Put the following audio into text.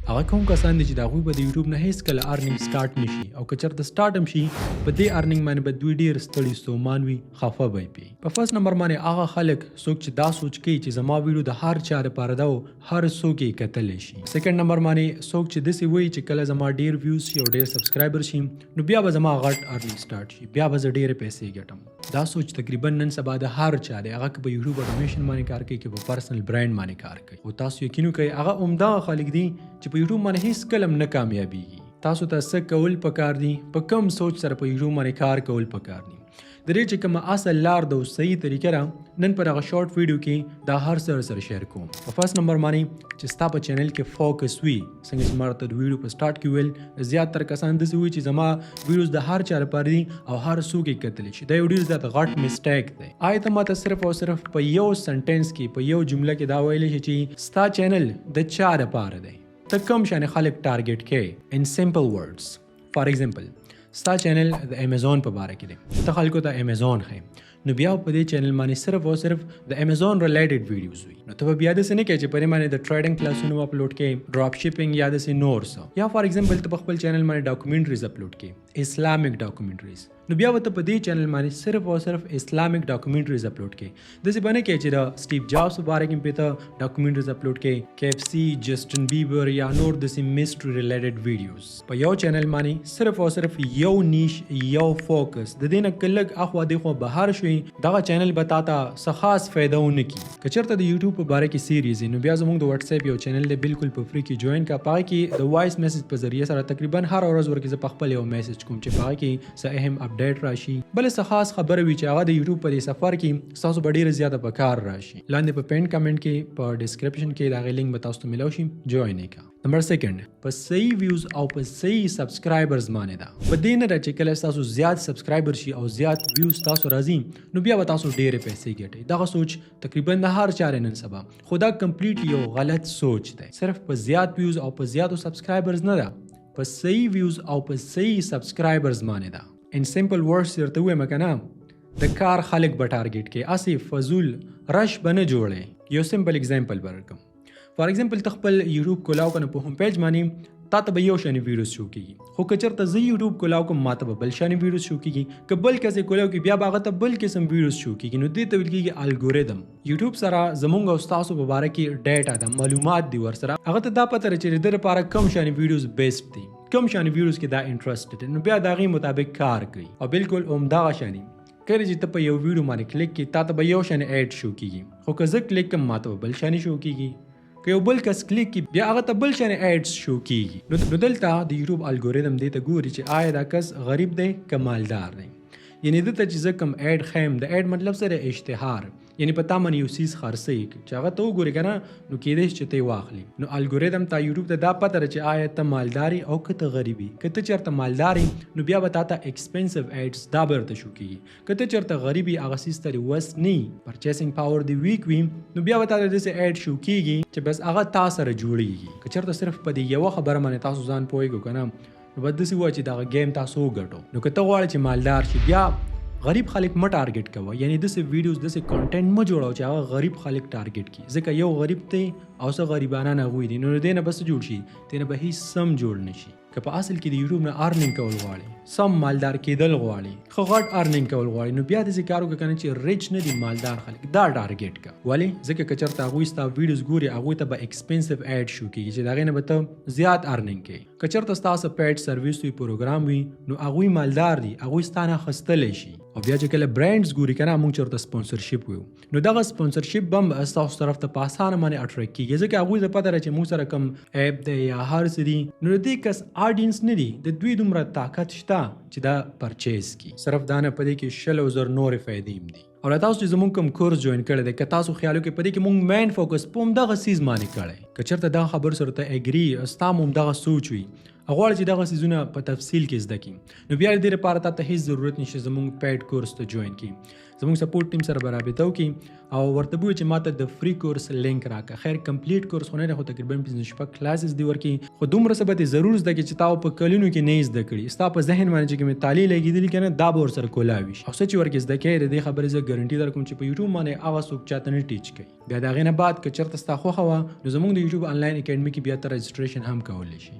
هغه کوم کسان دي چې د هغوی به د یوټیوب نه هېڅکله ارنینګ سټارټ نشي او که چېرته سټارټ هم شي په دې ارنینګ باندې به دوی ډېر ستړي ستومان وي، خفه به وي. په فرست نمبر باندې هغه خلک څوک چې دا سوچ کوي چې زما ویډیو د هر چا لپاره ده او هر څوک یې کتلی شي. سیکنډ نمبر باندې څوک چې داسې وایي چې کله زما ډېر ویوز شي او ډېر سبسکرایبر شي نو بیا به زما غټ ارنینګ سټارټ شي، بیا به زه ډېرې پیسې ګټم. دا سوچ تقریبا نن سبا د هر چا دی، هغه که په یوټیوب آټومیشن باندې کار کوي، که په پرسنل برانډ باندې کار کوي. او تاسو یقین وکړئ هغه همدغه خلک دي چې په یوټیوب باندې هېڅکله هم نه کامیابېږي. تاسو ته څه کول پکار دي، په کم سوچ سره په یوټیوب باندې کار کول پکار دي. د دې چې کومه اصل لار ده او صحیح طریقه ده نن پر هغه شارټ ویډیو کې دا هر سره شیر کوم. په فرست نمبر باندې چې ستا په چینل کې فوکس وي، څنګه چې ما ته د ویډیو په سټارټ کې ویل زیات تر کسان داسې وایي چې زما ویډیوز د هر چا لپاره دي او هر څوک یې کتلی شي. دا یو ډېر زیات غټ مسټیک دی. آیا ته ماته صرف او صرف په یو سنټینس کې په یو جمله کې دا ویلی شي چې ستا چینل د چا لپاره دی؟ ته کوم شان خلک ټارګټ کوې؟ ان سمپل ورډز. فار ایگزامپل ستا چینل د امیزون په باره کې دی، ته خلکو ته امیزون ښیې نو بیا په دې چینل باندې صرف او صرف د امیزون ریلیټډ ویډیوز وي. نو ته به بیا داسې نه کوې چې په دې باندې د ټریډنګ کلاسونه اپلوډ کړې، ډراپ شپینګ یا داسې نور څه. یا فار ایگزامپل ته په خپل چینل باندې ډاکومنټریز اپلوډ کړې، اسلامیک ډاکومنټریز، نو بیا به ته په دې چینل باندې صرف او صرف اسلامیک ډاکومنټریز اپلوډ کړې. داسې به نه کوې چې د سټیو جابز په باره کې پې ته ډاکومنټریز اپلوډ کړې، KFC، جسټن بیبر یا نور داسې میسټري ریلیټډ ویډیوز. په یو چینل باندې صرف او صرف یو نیش، یو فوکس، د دې نه که لږ اخوا دېخوا بهر شوي دغه چینل به تا ته څه خاص فایده ونه کړي. که چېرته د یوټیوب په باره کې سیریز نو بیا زموږ د واټساپ یو چینل دی بالکل په فری کې جواین کا. په هغه کې د وایس میسج په ذریعه سره تقریبا هر ورځ ورکې زه په خپل یو میسج کوم چې په هغه کې څه اهم اپډیټ راشي، بل څه خاص خبره وي چې هغه د یوټیوب په دې سفر کې ستاسو به ډېره زیاته په کار راشي. لاندې په پینډ کمنټ کې په ډسکرپشن کې د هغې لینک به تاسو ته میلاو شي، جواین یې کا. نمبر سیکنډ، په صحیح ویوز او په صحیح سبسکرایبرز باندې ده. په دې نه ده چې کله ستاسو زیات سبسکرایبر شي او زیات ویوز تاسو راځي نو بیا به تاسو ډېرې پیسې ګټئ. دغه سوچ تقریبا د هر چا نن سبا، خو دا کمپلیټلی یو غلط سوچ دی. صرف په زیات ویوز او په زیاتو سبسکرایبرز نه ده، په صحیح ویوز او په صحیح سبسکرایبرز باندې ده. ان سمپل ورډز درته ووایم که نه د کار خلک به ټارګټ کړي، هسې فضول رش به نه جوړئ. یو سمپل اگزامپل به درکړم. فار ایگزامپل ته خپل یوټیوب کولاو که نه په هوم پیج باندې تا ته به یو شانې ویډیوز شو کېږي، خو که چېرته زه یوټیوب کولاو کوم ما ته به بل شانې ویډیوز شو کېږي، که بل کس یې کولاو کړي بیا به هغه ته بل قسم ویډیوز شو کېږي. نو دې ته ویل کېږي الګوریدم. یوټیوب سره زموږ او ستاسو په باره کې ډیټا ده، معلومات دي ورسره، هغه ته دا پته ده چې د ده لپاره کوم شانې ویډیوز بیسټ دي، کوم شانې ویډیوز کې دا انټرسټ دی، نو بیا د هغې مطابق کار کوي. او بالکل همدغه شانې کله چې ته په یو ویډیو باندې کلیک کړي تا ته به یو شانې ایډ شو کېږي، خو که زه کلیک کړم ما ته به بل شانې شو کېږي، که یو بل کس کلیک کړي بیا هغه ته بل شانې ایډز شو کېږي. نو دلته د یوټیوب الګوریدم دې ته ګوري چې آیا دا کس غریب دی که مالدار دی. یعنی دته چې زه کوم ایډ خیم، د ایډ مطلب سره اشتهار، یعنی په تا باندې یو څیز خرڅوي چې هغه ته وګورې که نه نو کیدای شي چې ته یې واخلي. نو الګوریدم تا یوټیوب ته دا پته ده چې آیا ته مالداري او که ته غریبي. که ته چېرته مالداري نو بیا به تا ته ایکسپنسیو ایډز دا به درته شو کېږي. که ته چېرته غریبي هغه څیز ته دې وس نه وي، پرچیسنګ پاور دې ویک وي، نو بیا به تا ته داسې ایډ شو کېږي چې بس هغه تا سره جوړېږي. که چېرته صرف په دې یوه خبره باندې تاسو ځان پوهېږو که نه نو به داسې ووایه چې دغه گیم تاسو وګټو. نو که ته غواړې چې مالدار شي بیا غریب خلک مه ټارګټ کوه، یعنی داسې ویډیوز داسې کانټینټ مه جوړوه چې هغه غریب خلک ټارګټ کړي، ځکه یو غریب دی او څه غریبانان هغوی دي، نو دې نه به څه جوړ شي، دې نه به هېڅ سم جوړ نه شي. که په اصل کې د یوټیوب نه ارنینګ کول غواړي، سم مالدار کېدل غواړي، ښه غټ ارنینګ کول غواړي، نو بیا داسې کار وکړه که نه چې ریچ نه دي مالدار خلک، دا ټارګټ کړه. ولې؟ ځکه که چېرته هغوی ستا ویډیوز ګوري هغوی ته به ایکسپنسیو ایډ شو کېږي چې د هغې نه به ته زیات ارنینګ کوې. که چېرته ستاسو پیډ سرویس وي، پروګرام وي، نو هغوی مالدار دي، هغوی ستا نه اخیستلی شي. او بیا چې کله برانډز ګوري که نه موږ چېرته سپانسرشپ ویو، نو دغه سپانسرشپ به هم ستاسو طرف ته په اسانه باندې اټریکټ کېږي، ځکه هغوی ته پته ده چې موږ سره کوم ایپ دی یا هر څه دي، نو د دې کس آډینس نه دي، د دوی دومره طاقت شته چې دا پرچیز کړي. صرف دا نه، په دې کې 100,000 نورې فایدې هم دي. او له تاسو چې زموږ کوم کورس جوین کړی دی، که تاسو خیال وکړئ په دې کې موږ مین فوکس په همدغه څیز باندې کړی، که چېرته دا خبر سره ته اګري، ستا هم همدغه سوچ وي غواړي چې دغه څیزونه په تفصیل کې زده کړي نو بیا دې لپاره ته هیڅ ضرورت نشته زموږ پیډ کورس ته جوین کړي زموږ سپورټ ټیم سره رابطه وکړي او ورته ووایي چې ماته د فری کورس لینک راکړه خیر کمپلیټ کورس خو نه دی خو تقریبا 15 کلاسز دی ورکړي خو دومره څه به دې ضرور زده کړي چې تا په کلونو کې نه زده کړي ستا په ذهن باندې چې کومې تالې لګېدلي که نه دا به ورسره کولاوي شي او څه چې ورکې زده کوې د دې خبرې زه ګارنټي درکوم چې په یوټیوب باندې هغه څوک چاته نه ټیچ کوي بیا د هغې نه بعد که چېرته ستا خوښه وه نو زموږ د یوټیوب آنلاین اکیډمې کې بیا ته رجسټریشن هم کولی شي